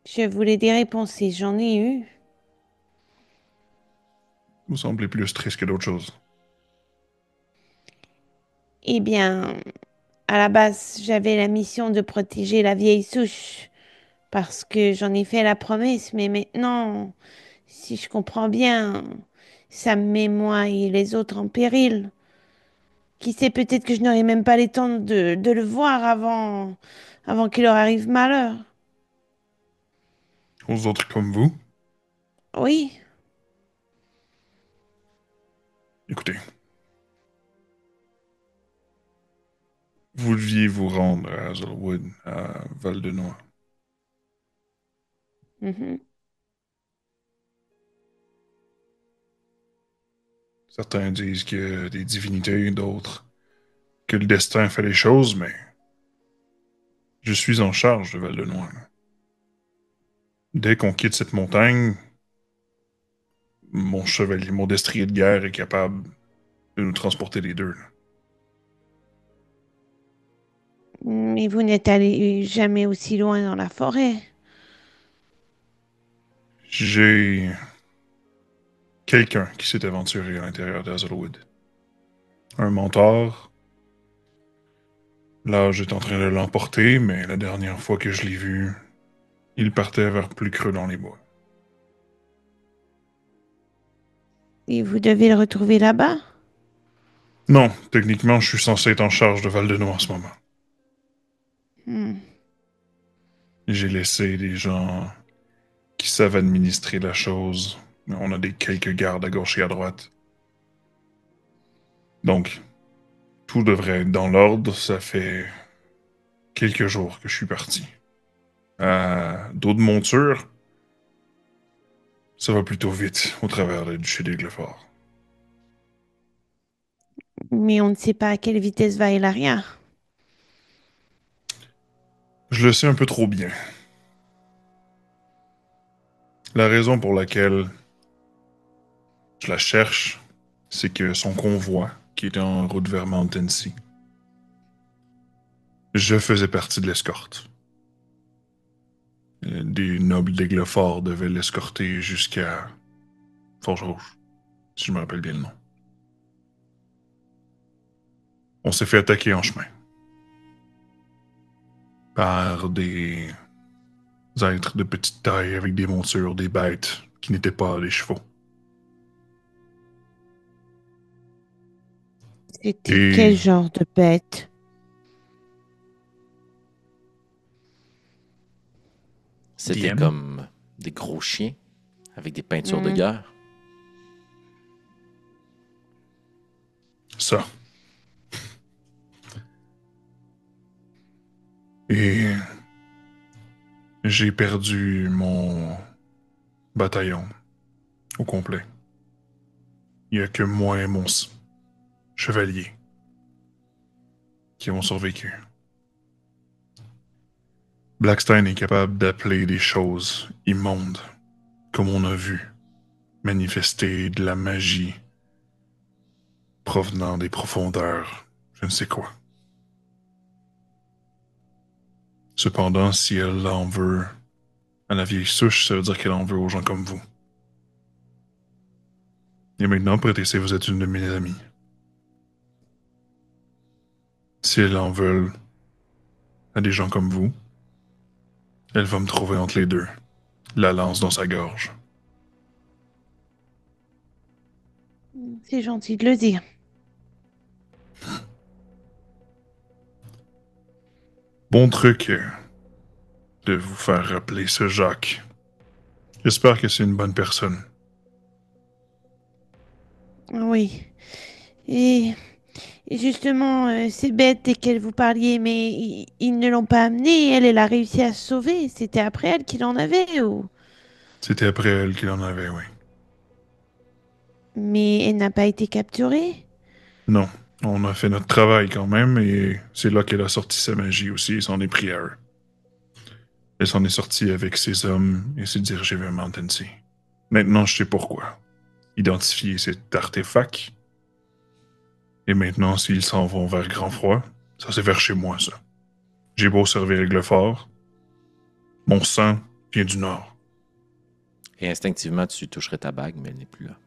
Je voulais des réponses et j'en ai eu. Vous semblez plus triste que d'autres choses. Eh bien, à la base, j'avais la mission de protéger la vieille souche parce que j'en ai fait la promesse, mais maintenant, si je comprends bien, ça me met moi et les autres en péril. Qui sait, peut-être que je n'aurai même pas le temps de le voir avant qu'il leur arrive malheur. Aux autres comme vous, Oui, écoutez. Vous deviez vous rendre à Hazelwood, à Val-de-Noix. mhm. Certains disent que des divinités, d'autres que le destin fait les choses, mais je suis en charge de Val-de-Noix. Dès qu'on quitte cette montagne, mon chevalier, mon destrier de guerre est capable de nous transporter les deux. Là. Mais vous n'êtes allé jamais aussi loin dans la forêt. J'ai quelqu'un qui s'est aventuré à l'intérieur d'Hazelwood. Un mentor. Là, j'étais en train de l'emporter, mais la dernière fois que je l'ai vu, il partait vers plus creux dans les bois. Et vous devez le retrouver là-bas? Non, techniquement, je suis censé être en charge de Val-de-Noix en ce moment. Hmm. J'ai laissé des gens qui savent administrer la chose. On a quelques gardes à gauche et à droite. Donc, tout devrait être dans l'ordre. Ça fait quelques jours que je suis parti. Dos de monture, ça va plutôt vite au travers du duché d'Aiglefort. Mais on ne sait pas à quelle vitesse va Elaria. Je le sais un peu trop bien. La raison pour laquelle je la cherche, c'est que son convoi, qui était en route vers Mountain-Sea, je faisais partie de l'escorte. Des nobles d'Aiglefort devaient l'escorter jusqu'à Forge-Rouge, si je me rappelle bien le nom. On s'est fait attaquer en chemin par des êtres de petite taille avec des montures, des bêtes qui n'étaient pas des chevaux. C'était Et quel genre de bête? C'était DM. comme des gros chiens avec des peintures de Hmm. guerre. ça. Et j'ai perdu mon bataillon au complet. Il n'y a que moi et mon chevalier qui ont survécu. Blackstein est capable d'appeler des choses immondes, comme on a vu, manifester de la magie provenant des profondeurs, je ne sais quoi. Cependant, si elle en veut à la vieille souche, ça veut dire qu'elle en veut aux gens comme vous. Et maintenant, Prétessé, vous êtes une de mes amies. Si elle en veut à des gens comme vous, elle va me trouver entre les deux, la lance dans sa gorge. C'est gentil de le dire. Bon truc de vous faire rappeler ce Jacques. J'espère que c'est une bonne personne. Oui. Et justement, ces bêtes desquelles vous parliez, mais ils ne l'ont pas amenée. Elle a réussi à se sauver. C'était après elle qu'il en avait, ou... C'était après elle qu'il en avait, oui. Mais elle n'a pas été capturée. Non, on a fait notre travail quand même, et c'est là qu'elle a sorti sa magie aussi, et s'en est pris à eux. Elle s'en est sortie avec ses hommes et s'est dirigée vers Mountain Sea. Maintenant, je sais pourquoi. Identifier cet artefact. Et maintenant, s'ils s'en vont vers Grand Froid, ça c'est vers chez moi, ça. J'ai beau servir Aiglefort, mon sang vient du nord. Et instinctivement, tu toucherais ta bague, mais elle n'est plus là.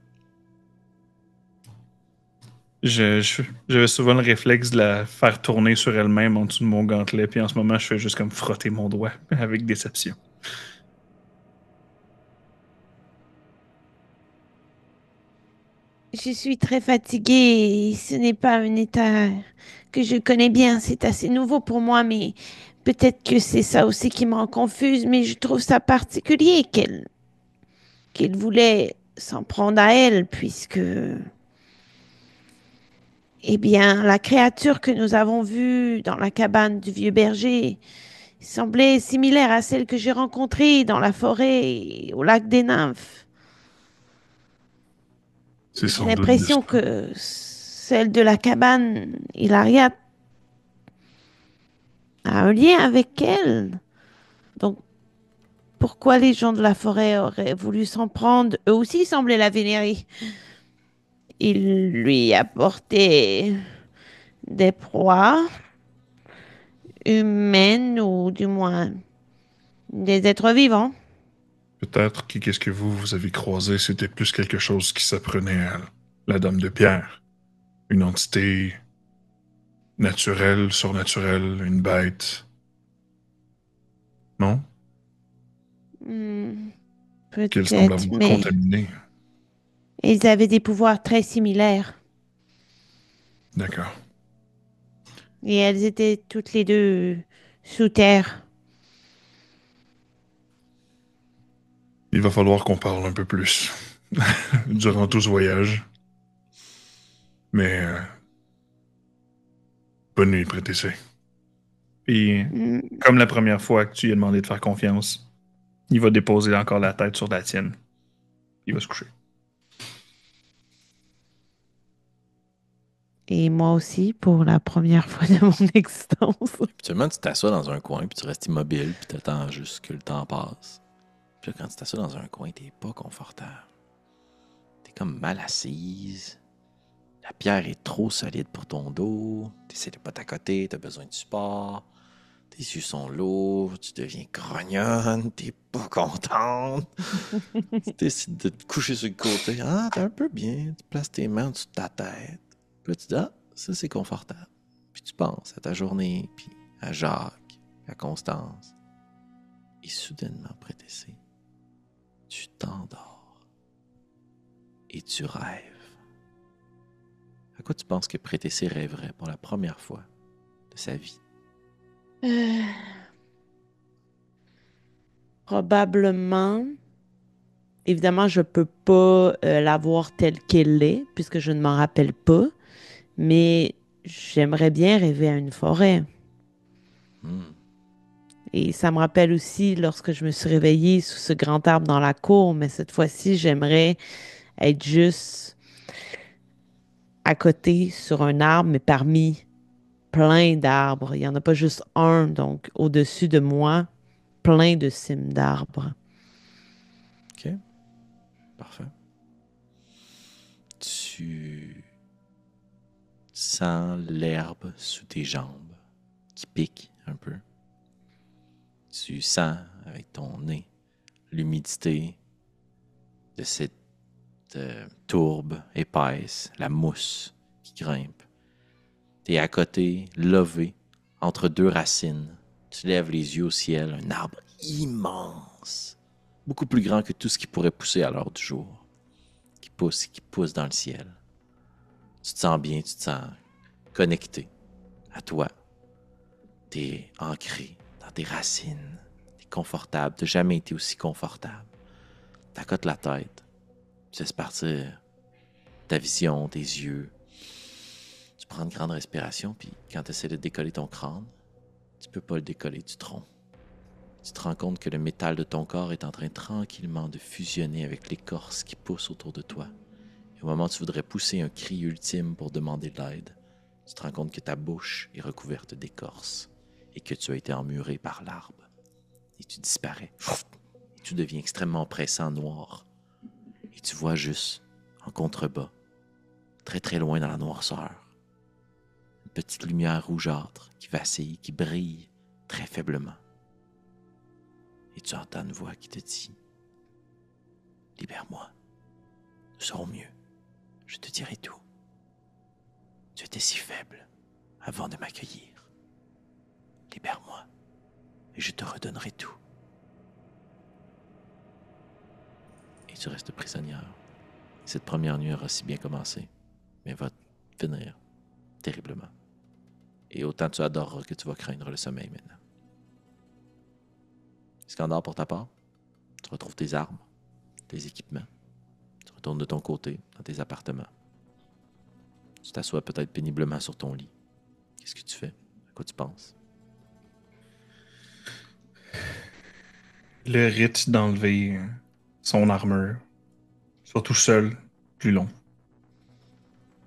J'avais souvent le réflexe de la faire tourner sur elle-même en dessous de mon gantelet, puis en ce moment, je fais juste comme frotter mon doigt avec déception. Je suis très fatiguée et ce n'est pas un état que je connais bien. C'est assez nouveau pour moi, mais peut-être que c'est ça aussi qui me rend confuse. Mais je trouve ça particulier qu'il voulait s'en prendre à elle, puisque, eh bien, la créature que nous avons vue dans la cabane du vieux berger semblait similaire à celle que j'ai rencontrée dans la forêt et au lac des Nymphes. C'est J'ai sans doute de ça. l'impression que celle de la cabane, Hilaria, a un lien avec elle. Donc, pourquoi les gens de la forêt auraient voulu s'en prendre. Eux aussi semblaient la vénérer. Ils lui apportaient des proies humaines ou du moins des êtres vivants. Peut-être que qu'est-ce que vous avez croisé, c'était plus quelque chose qui s'apprenait à la Dame de Pierre. Une entité naturelle, surnaturelle, une bête. Non? Hmm, Qu'elle semble peut-être, avoir mais contaminé. ils avaient des pouvoirs très similaires. D'accord. Et elles étaient toutes les deux sous terre. Il va falloir qu'on parle un peu plus durant tout ce voyage. Mais bonne nuit, Prétessé. Puis, Hmm, comme la première fois que tu lui as demandé de faire confiance, il va déposer encore la tête sur la tienne. Il va se coucher. Et moi aussi, pour la première fois de mon existence. Habituellement, tu t'assois dans un coin, puis tu restes immobile, puis t'attends juste que le temps passe. Puis là, quand tu t'assois dans un coin, t'es pas confortable. T'es comme mal assise. La pierre est trop solide pour ton dos. T'essaies de pas t'accoter, t'as besoin de support. Tes yeux sont lourds, tu deviens grognonne, t'es pas contente. Tu décides de te coucher sur le côté. Ah, t'es un peu bien. Tu places tes mains au-dessus de ta tête. Puis là, tu dis, ah, ça c'est confortable. Puis tu penses à ta journée, puis à Jacques, à Constance. Et soudainement, Prétessé, tu t'endors. Et tu rêves. À quoi tu penses que Prétessé rêverait pour la première fois de sa vie? Euh, Probablement. Évidemment, je peux pas la voir telle qu'elle est, puisque je ne m'en rappelle pas. Mais j'aimerais bien rêver à une forêt. Hmm. Et ça me rappelle aussi lorsque je me suis réveillée sous ce grand arbre dans la cour, mais cette fois-ci, j'aimerais être juste à côté sur un arbre, mais parmi plein d'arbres. Il n'y en a pas juste un, donc au-dessus de moi, plein de cimes d'arbres. OK, parfait. Tu sens l'herbe sous tes jambes qui pique un peu. Tu sens avec ton nez l'humidité de cette tourbe épaisse, la mousse qui grimpe. Tu es à côté, levé, entre deux racines. Tu lèves les yeux au ciel, un arbre immense, beaucoup plus grand que tout ce qui pourrait pousser à l'heure du jour, qui pousse dans le ciel. Tu te sens bien, tu te sens connecté à toi. Tu es ancré dans tes racines. Tu es confortable, tu n'as jamais été aussi confortable. Tu accotes la tête, tu laisses partir ta vision, tes yeux. Tu prends une grande respiration, puis quand tu essaies de décoller ton crâne, tu peux pas le décoller du tronc. Tu te rends compte que le métal de ton corps est en train tranquillement de fusionner avec l'écorce qui pousse autour de toi. Et au moment où tu voudrais pousser un cri ultime pour demander de l'aide, tu te rends compte que ta bouche est recouverte d'écorce et que tu as été emmuré par l'arbre. Et tu disparais. Et tu deviens extrêmement pressant noir. Et tu vois juste, en contrebas, très très loin dans la noirceur, une petite lumière rougeâtre qui vacille, qui brille très faiblement. Et tu entends une voix qui te dit « Libère-moi, nous serons mieux, je te dirai tout. Tu étais si faible avant de m'accueillir. Libère-moi et je te redonnerai tout. » Et tu restes prisonnière. Cette première nuit aura si bien commencé, mais va finir terriblement. Et autant tu adoreras que tu vas craindre le sommeil maintenant. Iskandar, pour ta part, tu retrouves tes armes, tes équipements. Tu retournes de ton côté, dans tes appartements. Tu t'assois peut-être péniblement sur ton lit. Qu'est-ce que tu fais? À quoi tu penses? Le rite d'enlever son armure, surtout seul, plus long.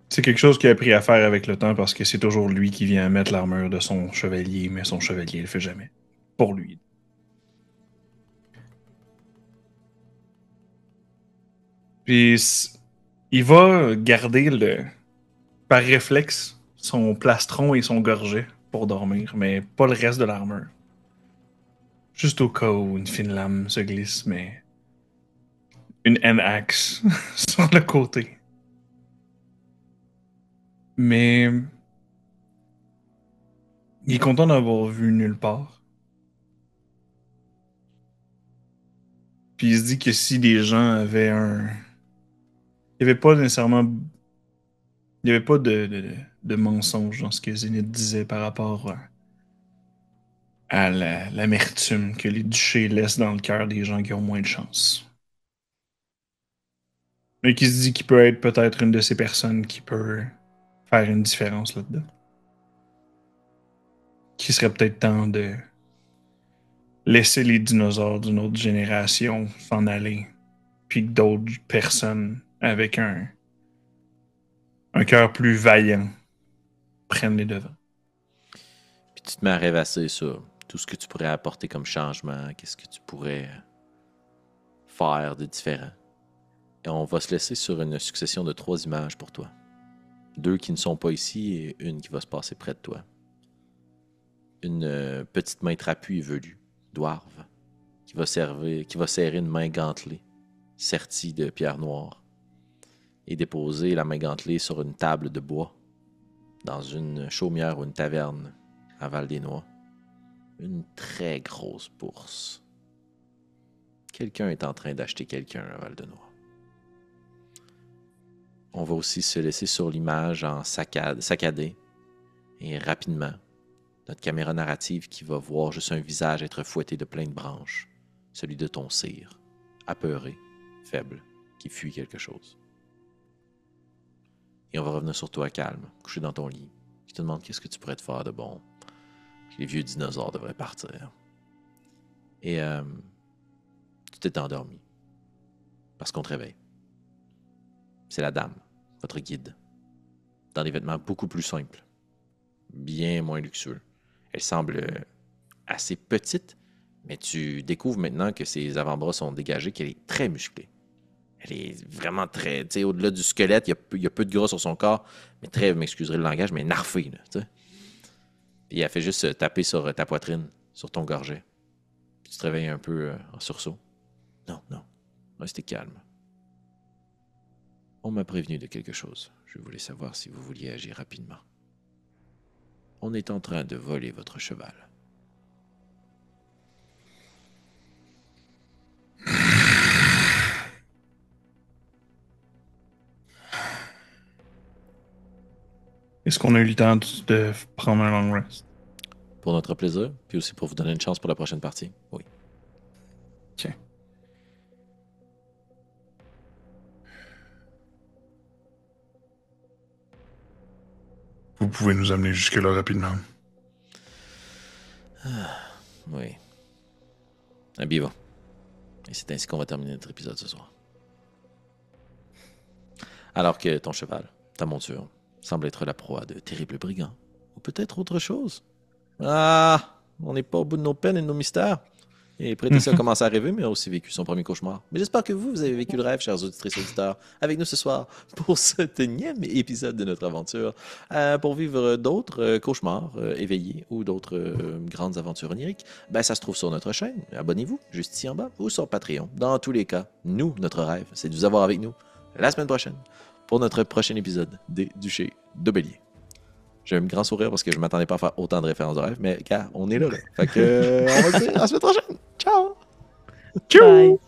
C'est quelque chose qu'il a appris à faire avec le temps parce que c'est toujours lui qui vient mettre l'armure de son chevalier, mais son chevalier le fait jamais. Pour lui. Puis il va garder par réflexe son plastron et son gorget pour dormir, mais pas le reste de l'armure. Juste au cas où une fine lame se glisse, mais une hand-axe sur le côté. Mais il est content d'avoir vu nulle part. Puis il se dit que si des gens avaient un... Il n'y avait pas nécessairement... Il n'y avait pas de mensonge dans ce que Zénith disait par rapport à l'amertume que les duchés laissent dans le cœur des gens qui ont moins de chance. Mais qui se dit qu'il peut être peut-être une de ces personnes qui peut faire une différence là-dedans. Qu'il serait peut-être temps de laisser les dinosaures d'une autre génération s'en aller, puis que d'autres personnes avec un cœur plus vaillant prennent les devants. Puis tu te mets à rêvasser sur tout ce que tu pourrais apporter comme changement, qu'est-ce que tu pourrais faire de différent. Et on va se laisser sur une succession de 3 images pour toi. 2 qui ne sont pas ici et une qui va se passer près de toi. Une petite main trapue et velue, dwarve, qui va serrer une main gantelée, sertie de pierre noire, et déposer la main gantelée sur une table de bois, dans une chaumière ou une taverne à Val-des-Noix. Une très grosse bourse. Quelqu'un est en train d'acheter quelqu'un à Val-de-Noix. On va aussi se laisser sur l'image en saccadé et rapidement. Notre caméra narrative qui va voir juste un visage être fouetté de plein de branches. Celui de ton sire, apeuré, faible, qui fuit quelque chose. Et on va revenir sur toi calme, couché dans ton lit. Je te demande qu'est-ce que tu pourrais te faire de bon. Les vieux dinosaures devraient partir. Et tu t'es endormi. Parce qu'on te réveille. C'est la dame, votre guide. Dans des vêtements beaucoup plus simples. Bien moins luxueux. Elle semble assez petite, mais tu découvres maintenant que ses avant-bras sont dégagés, qu'elle est très musclée. Elle est vraiment très... Tu sais, au-delà du squelette, il y a peu de gras sur son corps, mais très, vous m'excuserez le langage, mais narfée, là, tu sais. Et elle fait juste taper sur ta poitrine, sur ton gorget. Puis tu te réveilles un peu en sursaut. Non, restez calme. On m'a prévenu de quelque chose. Je voulais savoir si vous vouliez agir rapidement. On est en train de voler votre cheval. Est-ce qu'on a eu le temps de prendre un long rest? Pour notre plaisir, puis aussi pour vous donner une chance pour la prochaine partie. Oui. Tiens. Vous pouvez nous amener jusque-là rapidement. Oui. Habillez-vous. Et c'est ainsi qu'on va terminer notre épisode ce soir. Alors que ton cheval, ta monture, semble être la proie de terribles brigands. Ou peut-être autre chose. Ah! On n'est pas au bout de nos peines et de nos mystères. Et Prétessa a commencé à rêver, mais a aussi vécu son premier cauchemar. Mais j'espère que vous avez vécu le rêve, chers auditrices et auditeurs, avec nous ce soir pour ce 9e épisode de notre aventure, pour vivre d'autres cauchemars éveillés ou d'autres grandes aventures oniriques. Ben, ça se trouve sur notre chaîne. Abonnez-vous, juste ici en bas, ou sur Patreon. Dans tous les cas, nous, notre rêve, c'est de vous avoir avec nous la semaine prochaine pour notre prochain épisode des Duchés de Bélier. J'ai un grand sourire parce que je m'attendais pas à faire autant de références de rêve, mais gars, on est là. Fait que, on va se dire à la semaine prochaine. Ciao! Bye.